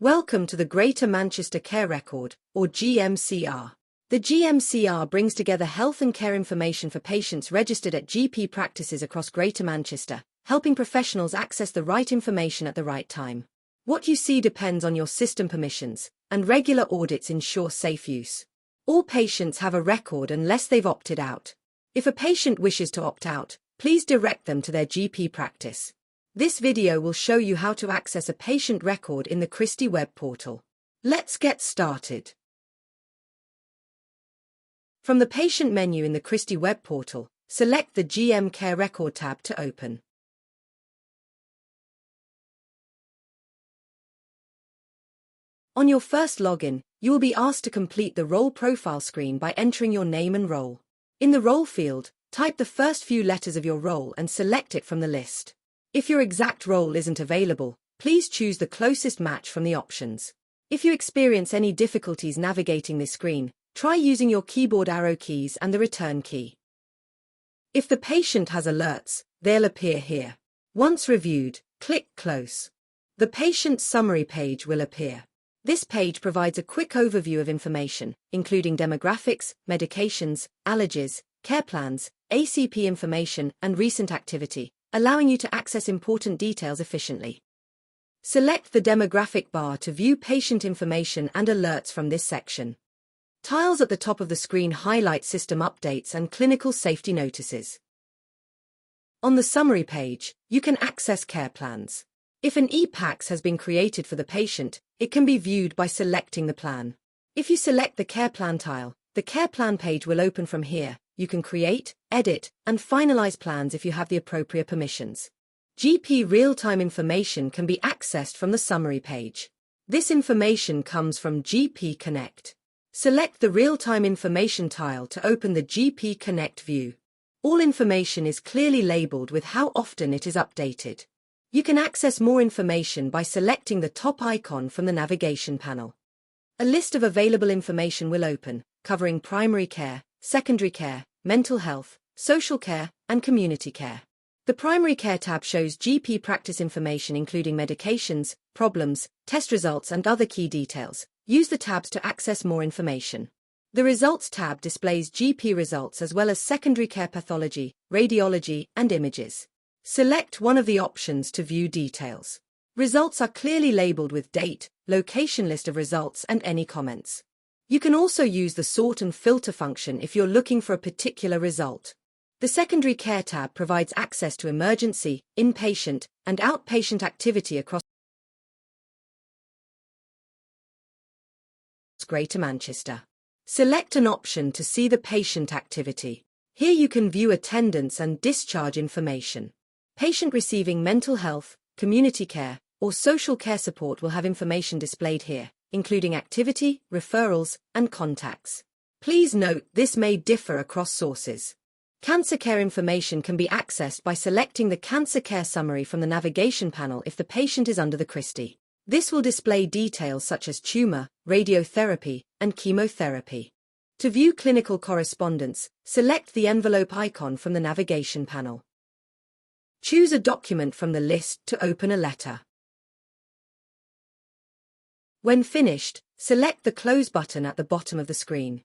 Welcome to the Greater Manchester Care Record, or GMCR. The GMCR brings together health and care information for patients registered at GP practices across Greater Manchester, helping professionals access the right information at the right time. What you see depends on your system permissions, and regular audits ensure safe use. All patients have a record unless they've opted out. If a patient wishes to opt out, please direct them to their GP practice. This video will show you how to access a patient record in the Christie Web Portal. Let's get started. From the patient menu in the Christie Web Portal, select the GMCR Record tab to open. On your first login, you will be asked to complete the role profile screen by entering your name and role. In the role field, type the first few letters of your role and select it from the list. If your exact role isn't available, please choose the closest match from the options. If you experience any difficulties navigating this screen, try using your keyboard arrow keys and the return key. If the patient has alerts, they'll appear here. Once reviewed, click Close. The patient summary page will appear. This page provides a quick overview of information, including demographics, medications, allergies, care plans, ACP information, and recent activity, allowing you to access important details efficiently. Select the demographic bar to view patient information and alerts from this section. Tiles at the top of the screen highlight system updates and clinical safety notices. On the summary page, you can access care plans. If an e-PACS has been created for the patient, it can be viewed by selecting the plan. If you select the care plan tile, the care plan page will open from here. You can create, edit, and finalize plans if you have the appropriate permissions. GP real-time information can be accessed from the summary page. This information comes from GP Connect. Select the real-time information tile to open the GP Connect view. All information is clearly labeled with how often it is updated. You can access more information by selecting the top icon from the navigation panel. A list of available information will open, covering primary care, secondary care, mental health, social care, and community care. The primary care tab shows GP practice information including medications, problems, test results, and other key details. Use the tabs to access more information. The results tab displays GP results as well as secondary care pathology, radiology, and images. Select one of the options to view details. Results are clearly labeled with date, location, list of results, and any comments. You can also use the sort and filter function if you're looking for a particular result. The secondary care tab provides access to emergency, inpatient, and outpatient activity across Greater Manchester. Select an option to see the patient activity. Here you can view attendance and discharge information. Patient receiving mental health, community care, or social care support will have information displayed here, including activity, referrals, and contacts. Please note this may differ across sources. Cancer care information can be accessed by selecting the cancer care summary from the navigation panel if the patient is under the Christie. This will display details such as tumor, radiotherapy, and chemotherapy. To view clinical correspondence, select the envelope icon from the navigation panel. Choose a document from the list to open a letter. When finished, select the Close button at the bottom of the screen.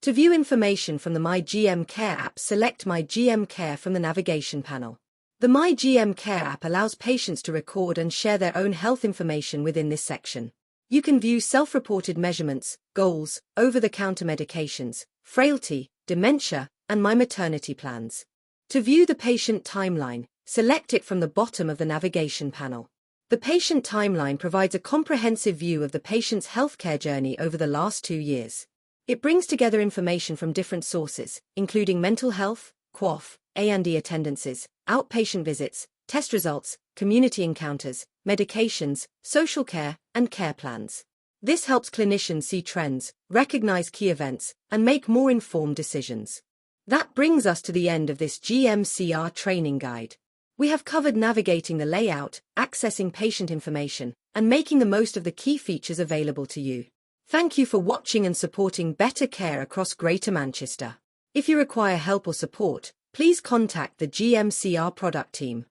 To view information from the My GMCare app, select My GMCare from the navigation panel. The My GMCare app allows patients to record and share their own health information within this section. You can view self-reported measurements, goals, over-the-counter medications, frailty, dementia, and My Maternity plans. To view the patient timeline, select it from the bottom of the navigation panel. The patient timeline provides a comprehensive view of the patient's healthcare journey over the last 2 years. It brings together information from different sources, including mental health, QOF, A&E attendances, outpatient visits, test results, community encounters, medications, social care, and care plans. This helps clinicians see trends, recognize key events, and make more informed decisions. That brings us to the end of this GMCR training guide. We have covered navigating the layout, accessing patient information, and making the most of the key features available to you. Thank you for watching and supporting better care across Greater Manchester. If you require help or support, please contact the GMCR Product Team.